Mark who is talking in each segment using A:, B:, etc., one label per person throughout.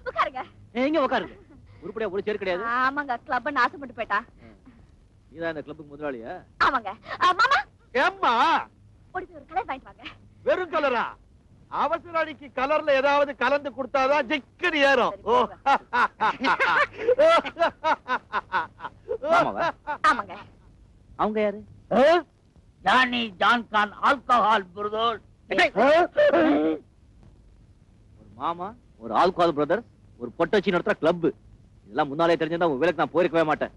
A: உட்காருங்க.
B: எங்க உட்காருங்க? உருப்படியா ஒரு சேர் கிடையாது.
A: ஆமாங்க, கிளப் நாசப்பட்டு போயிட்டா.
B: நீதான் இந்த கிளப்புக்கு முதலாளியா?
A: ஆமாங்க. மாமா
C: ஏம்மா
A: ஒரு கலர் வாங்கிட்டு வாங்க.
C: வெறும் கலரா? அவசர அடிக்கு கலர்ல ஏதாவது கலந்து கொடுத்தாதான் ஜிக்கன் ஏறும்.
A: ஆமாங்க.
B: அவங்க யாரு?
D: ஜானி ஜான்கான் ஆல்கஹால் பிரதர்.
B: ஒரு மாமா, ஒரு ஆல்கஹால் பிரதர், ஒரு பொட்டச்சி நடத்துற கிளப். இதெல்லாம் முன்னாலே தெரிஞ்சிருந்தா உங்க வேலைக்கு நான் போயிருக்கவே மாட்டேன்.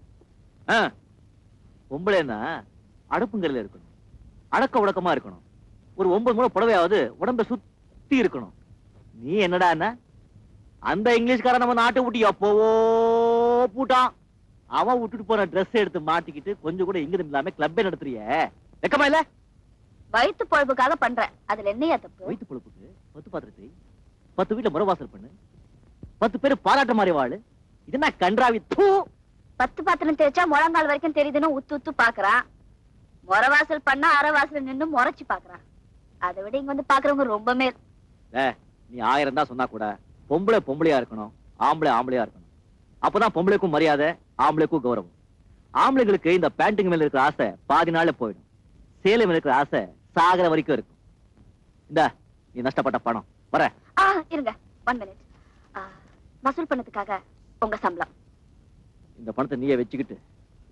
B: பொம்பளைன்னா அடுப்புங்கரையில இருக்கணும், அடக்க உடக்கமா இருக்கணும், ஒரு 9 முறை புடவையாவது உடம்ப சுத்தி இருக்கணும். நீ என்னடா அந்த இங்கிலீஷ்காரன் நம்ம நாட்டை விட்டு எப்போவோ பூட்டான். அவன் விட்டுட்டு போன ட்ரெஸ் எடுத்து மாட்டிக்கிட்டு கொஞ்சம் கூட இங்கிருந்து இல்லாம கிளப்பே நடத்துறிய? வெக்கமா இல்ல?
A: வயிற்று பொழப்புக்காக பண்றேன், அதுல என்னையா தப்பு?
B: வயிற்று பொழப்புக்கு 10 பாத்திரத்தை 10 வீட்டுல முறவாசல் பண்ணு, 10 பேரு பாராட்ட மாதிரி வாழு. இது என்ன கன்றாவி?
A: 10 பாத்திரம் தேய்ச்சா முழங்கால் வரைக்கும் தெரியுதுன்னு உத்து உத்து பாக்குறான். முறவாசல் பண்ணா அரைவாசல் நின்னு முறைச்சு பாக்குறான். அதை விட இங்க வந்து பாக்குறவங்க ரொம்ப மேல்.
B: நீ 1000 தான் சொன்னா கூட பொம்பளை பொம்பளையா இருக்கணும், ஆம்பளை ஆம்பளையா இருக்கணும். அப்பதான் பொம்பளைக்கும் மரியாதை, ஆம்பளைக்கும் கௌரவம். ஆம்பளைங்களுக்கு இந்த பேண்டிங் மேல இருக்கிற ஆசை பாதி நாள்ல போயிடும், சேலை மேல இருக்கிற ஆசை சாகர வரைக்கும் இருக்கும். இந்த நீ நஷ்டப்பட்ட பணம் வர.
A: இருங்க 1 மினிட். வசூல் பண்ணதுக்காக உங்க சம்பளம்.
B: இந்த பணத்தை நீயே வச்சுக்கிட்டு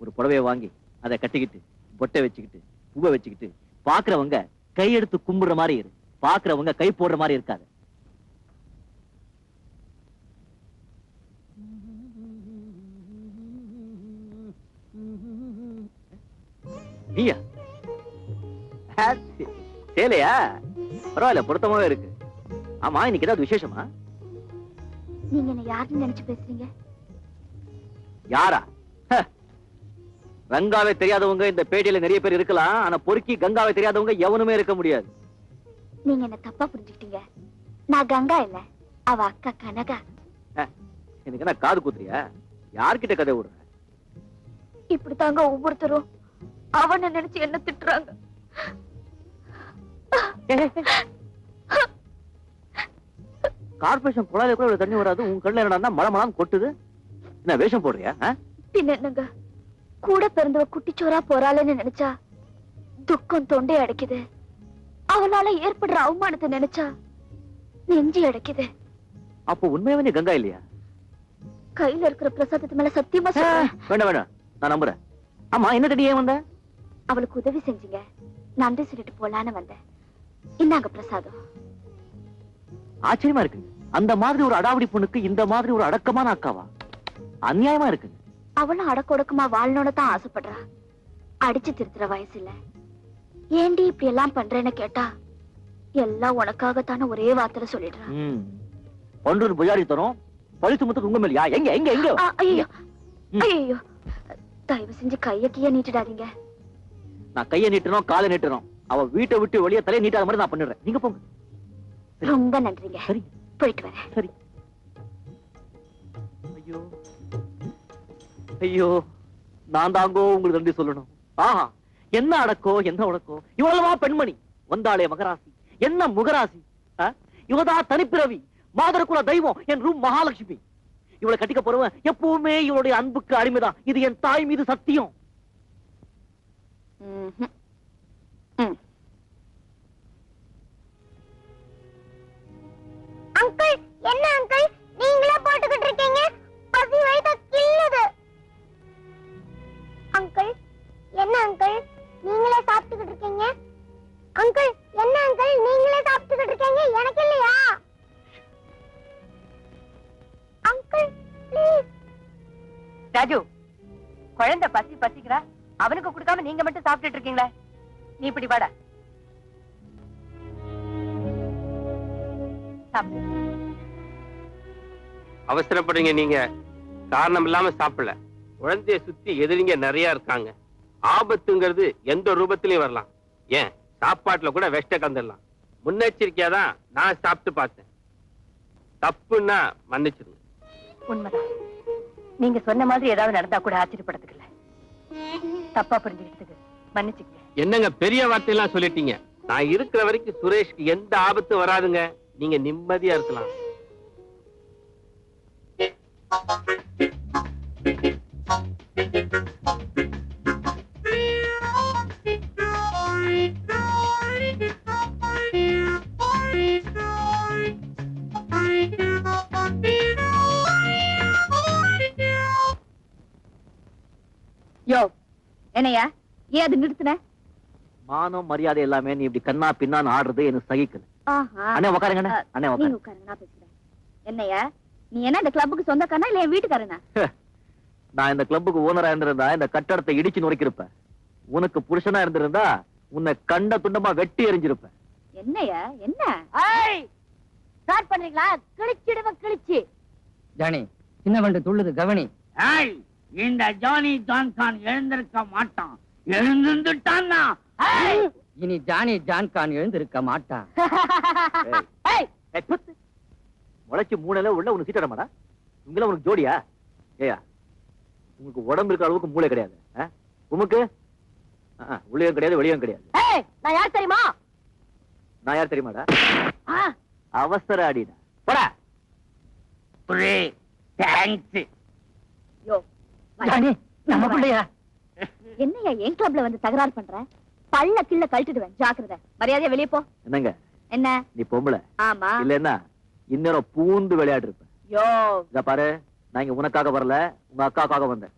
B: ஒரு புடவையை வாங்கி அதை கட்டிக்கிட்டு பொட்டை வச்சுக்கிட்டு பூவை வச்சுக்கிட்டு பாக்குறவங்க கையெடுத்து கும்பிடுற மாதிரி இரு, பாக்குறவங்க கை போடுற மாதிரி இருக்காது. நீயா? சேலையா? பரவாயில்ல, பொருத்தமாவே இருக்கு. ஆமா, இன்னைக்கு ஏதாவது விசேஷமா?
A: நீங்க என்ன யாருன்னு நினைச்சு பேசுறீங்க?
B: யாரா? கங்காவே தெரியாதவங்க இந்த பேட்டையில நிறைய பேர் இருக்கலாம், ஆனா பொறுக்கி கங்காவை தெரியாதவங்க எவனுமே இருக்க முடியாது.
A: நீங்க என்ன தப்பா புரிஞ்சுக்கிட்டீங்க. நான் கங்கா இல்ல, அவ அக்கா கனகா.
B: எனக்கு என்ன காது குத்துறியா? யார்கிட்ட கதை விடுற?
A: இப்படித்தாங்க ஒவ்வொருத்தரும் அவனை நினைச்சு என்ன திட்டுறாங்க.
B: கார்பரேஷன் குழாயில கூட தண்ணி வராது, உன் கண்ணுல என்னடா மழை மழான்னு கொட்டுது? என்ன வேஷம் போடுறியா?
A: பின்ன என்னங்க, கூட பிறந்தவ குட்டிச்சோரா போறாளன்னு நினைச்சா துக்கம் தொண்டை அடைக்குது. அவளால ஏற்படுற அவமானத்தை நினைச்சா நெஞ்சி அடைக்குது.
B: அப்போ உண்மையாவே நீ கங்கா இல்லையா?
A: கையில இருக்கிற பிரசாதத்து மேல சத்தியமா சொல்றேன்.
B: வேண்டாம் வேண்டாம், நான் நம்புறேன். ஆமா, என்ன தடி ஏன் வந்த?
A: அவளுக்கு உதவி செஞ்சீங்க, நன்றி சொல்லிட்டு போலான்னு வந்தேன். இன்னாங்க பிரசாதம்.
B: ஆச்சரியமா இருக்கு, அந்த மாதிரி ஒரு அடாவடி பொண்ணுக்கு இந்த மாதிரி ஒரு அடக்கமான அக்காவா? அநியாயமா இருக்கு.
A: அவளும் அடக்க ஒடுக்கமா வாழணும்னு தான் ஆசைப்படுறா. அடிச்சு திருத்துற வயசு இல்ல. ஏண்டி இப்படி எல்லாம் பண்றேன்னு கேட்டா எல்லாம் உனக்காகத்தான ஒரே வார்த்தை சொல்லிடுறா.
B: ஒன்று புஜாரி தரும் பழிச்சு முத்துக்கு உங்க மேலையா? எங்க எங்க எங்க?
A: ஐயோ ஐயோ, தயவு செஞ்சு கைய கைய நீட்டிடாதீங்க.
B: நான் கைய நீட்டணும் காலை நீட்டணும், அவ வீட்டை விட்டு வெளியே தலையை நீட்டாத மாதிரி நான் பண்ணிடுறேன். நீங்க போங்க.
A: ரொம்ப நன்றிங்க.
B: சரி,
A: போயிட்டு வரேன்.
B: சரி. ஐயோ ஐயோ, நான் தாங்கோ உங்களுக்கு நன்றி சொல்லணும். ஆஹா, என்ன அடக்கோ என்ன உடக்கோ. இவ்வளவா பெண்மணி வந்தாளே மகராசி, என்ன முகராசி. இவதா தனிப்பிறவி, மாதரகுல தெய்வம், என் ரூம் மகாலட்சுமி. இவளை கட்டிக்க போறவன் எப்பவுமே இவளுடைய அன்புக்கு அடிமைதான். இது என் தாய் மீது சத்தியம்.
A: அங்கிள், என்ன அங்கிள் நீங்களே போட்டுக்கிட்டு இருக்கீங்க? பசி வயித்த கிள்ளுது. அங்கிள், என்ன அங்கிள் நீங்களே சாப்பிட்டுக்கிட்டு இருக்கீங்க? அங்கிள், என்ன அங்கிள் நீங்களே சாப்பிட்டுக்கிட்டு இருக்கீங்க, எனக்கு இல்லையா? Uncle please.
E: ராஜு, குழந்தை பசிக்கிறா, அவனுக்கு கொடுக்காம நீங்க மட்டும் சாப்பிட்டுட்டு இருக்கீங்களே. நீ இப்படி வாடா.
F: அவசரப்படுறீங்க நீங்க, காரணம் இல்லாம சாப்பிடல. குழந்தைய சுத்தி எதிரிங்க நிறைய இருக்காங்க. ஆபத்துங்கிறது எந்த ரூபத்திலயும் வரலாம். ஏன் சாப்பாட்டுல கூட வெஷ்ட கந்துடலாம். முன்னெச்சரிக்கையாதான் நான் சாப்பிட்டு பார்த்தேன். தப்புன்னா மன்னிச்சிருங்க.
E: உண்மைதான், நீங்க சொன்ன மாதிரி ஏதாவது நடந்தா கூட ஆச்சரியப்படுறதுக்கு இல்ல. தப்பா புரிஞ்சுக்கிட்டதுக்கு மன்னிச்சுக்க.
F: என்னங்க பெரிய வார்த்தையெல்லாம் சொல்லிட்டீங்க. நான் இருக்கிற வரைக்கும் சுரேஷ்க்கு எந்த ஆபத்தும் வராதுங்க. நீங்க நிம்மதியா இருக்கலாம்.
A: யோ என்னையா ஏன் அது நிறுத்தின?
B: மானம் மரியாதை எல்லாமே நீ இப்படி கண்ணா பின்னான்னு ஆடுறது எனக்கு சகிக்கல. அண்ணே உட்காருங்க அண்ணே.
A: நீங்க உட்காருங்க, நான் பேசுறேன். என்னையா நீ என்ன இந்த கிளப்புக்கு சொந்தக்காரனா இல்ல என் வீட்டுக்காரனா?
B: நான் இந்த கிளப்புக்கு ஓனரா இருந்திருந்தா இந்த கட்டடத்தை இடிச்சு நொறுக்கிருப்பேன். உனக்கு புருஷனா இருந்திருந்தா உன்னை கண்ட துண்டமா வெட்டி எறிஞ்சிருப்பேன்.
A: என்னையா என்ன ஸ்டார்ட் பண்றீங்களா? கிழிச்சிடுவ கிழிச்சு.
G: ஜானி சின்ன வண்டு துள்ளுது கவனி.
D: ஏய், இந்த ஜானி ஜான் கான் எழுந்திருக்க மாட்டான். எழுந்துட்டான்னா
G: இனி ஜானி ஜான் கான் எழுந்திருக்க மாட்டான்.
B: முளைச்சு மூணையில உள்ள உனக்கு சீட்டடமாடா. இங்கெல்லாம் உனக்கு ஜோடியா? ஏயா உங்களுக்கு உடம்பு இருக்க அளவுக்கு மூளை கிடையாது. உமக்கு உள்ளேயும் கிடையாது வெளியும் கிடையாது.
A: நான் யார் தெரியுமா?
B: நான் யார் தெரியுமாடா? அவசர அடிடா போடா.
D: தேங்க்ஸ்.
A: யோ
G: ஜானி நம்ம பிள்ளையா?
A: என்னையா என் கிளப்ல வந்து தகராறு பண்ற? பல்ல கிள்ள கழட்டிடுவேன், ஜாக்கிரதை. மரியாதையா வெளியே போ.
B: என்னங்க
A: என்ன
B: நீ பொம்பளை
A: ஆமா
B: இல்லன்னா இன்னொரு பூந்து விளையாடு இருப்ப.
A: யோ
B: இத பாரு, நான் இங்க உனக்காக வரல, உங்க அக்காக்காக வந்தேன்.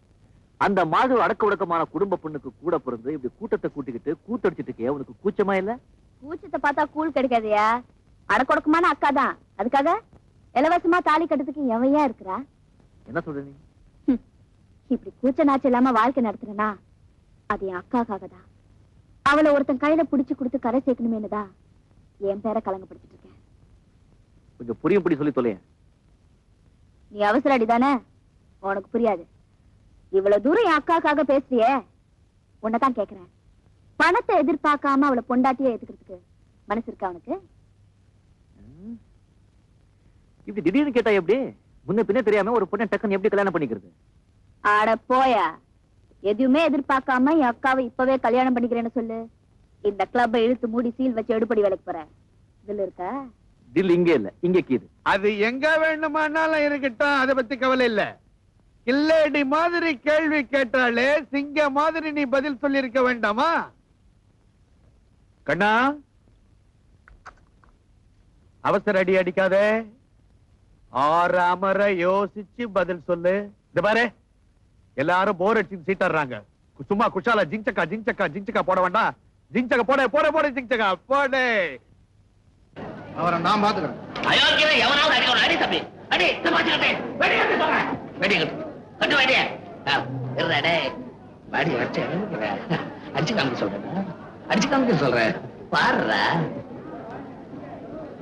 B: அந்த மாதிரி அடக்க உடக்கமான குடும்ப பொண்ணுக்கு கூட பிறந்து இப்படி கூட்டத்தை கூட்டிக்கிட்டு கூத்தடிச்சிட்டு இருக்கே, உனக்கு கூச்சமா இல்ல?
A: கூச்சத்தை பார்த்தா கூழ் கிடைக்காதயா. அடக்கொடக்கமான அக்கா தான், அதுக்காக இலவசமா தாலி கட்டுறதுக்கு எவையா இருக்கிறா?
B: என்ன சொல்ற நீ?
A: இப்படி கூச்ச நாச்சு இல்லாம வாழ்க்கை நடத்துறனா அது என் அக்காக்காக தான். அவளை ஒருத்தன் கையில புடிச்சு கொடுத்து கரை சேர்க்கணுமேனுதான் என் பேரை கலங்கப்படுத்திட்டு இருக்கேன்.
B: கொஞ்சம் புரியும் புடி சொல்லி தொலைய.
A: நீ அவசர அடிதானே, உனக்கு புரியாது. இவ்வளவு தூரம் என் அக்காக்காக பேசுறியே, உன்னதான் கேக்குறேன். பணத்தை எதிர்பார்க்காம அவளை பொண்டாட்டியே ஏத்துக்கிறதுக்கு மனசு இருக்கா உனக்கு?
B: இப்படி திடீர்னு கேட்டா எப்படி? முன்ன பின்ன தெரியாம ஒரு பொண்ணை டக்குன்னு எப்படி கல்யாணம் பண்ணிக்கிறது?
A: ஆட போயா, எதுவுமே எதிர்பார்க்காம என் அக்காவை இப்பவே கல்யாணம் பண்ணிக்கிறேன்னு சொல்லு. இந்த கிளப்பை இழுத்து மூடி சீல் வச்சு எடுப்படி வேலைக்கு போற. இதுல இருக்கா?
B: தில் இங்க இல்ல, இங்க கீது.
C: அது எங்க வேணுமானாலும் இருக்கட்டும், அதை பத்தி கவலை இல்ல. கில்லேடி மாதிரி கேள்வி கேட்டாலே சிங்க மாதிரி நீ பதில் சொல்லி இருக்க வேண்டாமா? கண்ணா, அவசர அடி அடிக்காதே, ஆறாமற யோசிச்சு பதில் சொல்லு. இந்த பாரு, எல்லாரும் போர் அடிச்சு சீட்டாடுறாங்க. சும்மா குஷாலா ஜிங்சக்கா ஜிங்சக்கா ஜிங்சக்கா போட வேண்டாம். ஜிங்சக்கா போட போட போட ஜிங்சக்கா போடு. அவரை நான் பாத்துக்கிறேன்.
D: அயோக்கியவே எவனாவது அடிக்கணும். அடி தம்பி அடி. தமாச்சுக்கிட்டே வெடி கட்டு சொல்றேன். வெடி கட்டு கட்டு வெடிய இருடே. வாடி வச்சு அடிச்சு காமிக்க சொல்றேன். அடிச்சு காமிக்க சொல்றேன். பாருடா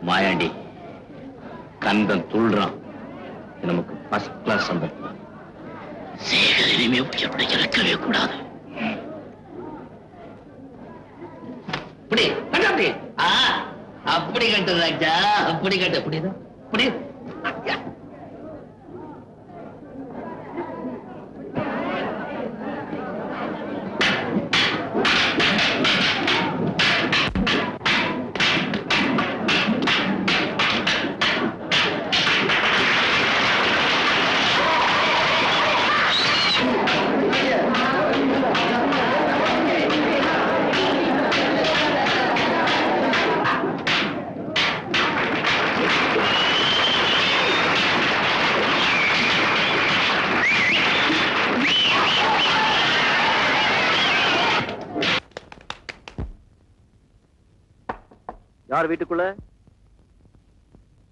D: மாயாண்டி, கந்தன் துள்றான். நமக்கு ஃபர்ஸ்ட் கிளாஸ் சம்பளம். சேகர் இனிமே உயிரோட இறக்கவே கூடாது. அப்படி கட்டு அப்படி. அப்படி கட்டு ராஜா, அப்படி கட்டு. அப்படிதான் அப்படி.
B: யார் வீட்டுக்குள்ள?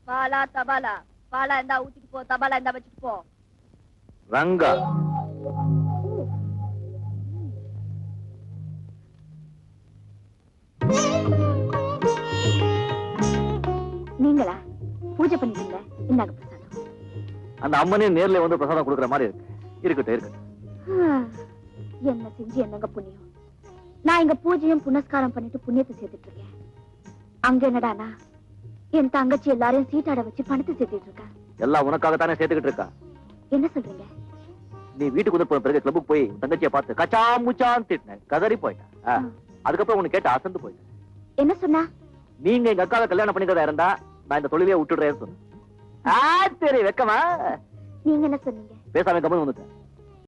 A: பாலா தபாலா. பாலா இருந்தா ஊத்திட்டு போ, தபாலா இருந்தா வச்சுட்டு போ.
B: ரங்கா.
A: நீங்களா பூஜை பண்ணிட்டீங்க? இந்தாங்க பிரசாதம்.
B: அந்த அம்மனே நேர்ல வந்து பிரசாதம் கொடுக்குற மாதிரி இருக்கு. இருக்கட்டும் இருக்கட்டும்.
A: என்ன செஞ்சு என்னங்க புண்ணியம். நான் இங்க பூஜையும் புனஸ்காரம் பண்ணிட்டு புண்ணியத்தை சேர்த்துட்டு இருக்கேன். அங்க என்னடானா என் தங்கச்சி எல்லாரையும் சீட்டாட வச்சு பணத்தை சேர்த்துட்டு இருக்கா.
B: எல்லாம் உனக்காகத்தானே சேர்த்துக்கிட்டு இருக்கா.
A: என்ன சொல்றீங்க?
B: நீ வீட்டுக்கு வந்து போன பிறகு கிளப்புக்கு போய் தங்கச்சியை பார்த்து கச்சா முச்சான்னு திட்டினேன், கதறி போயிட்டா. அதுக்கப்புறம் உனக்கு கேட்டு அசந்து போயிட்டேன்.
A: என்ன சொன்னா?
B: நீங்க எங்க அக்காவை கல்யாணம் பண்ணிக்கிறதா இருந்தா நான் இந்த தொழிலே விட்டுடுறேன்னு சொன்னேன். சரி வெக்கமா?
A: நீங்க என்ன சொன்னீங்க?
B: பேசாம கம்மன் வந்துட்டேன்.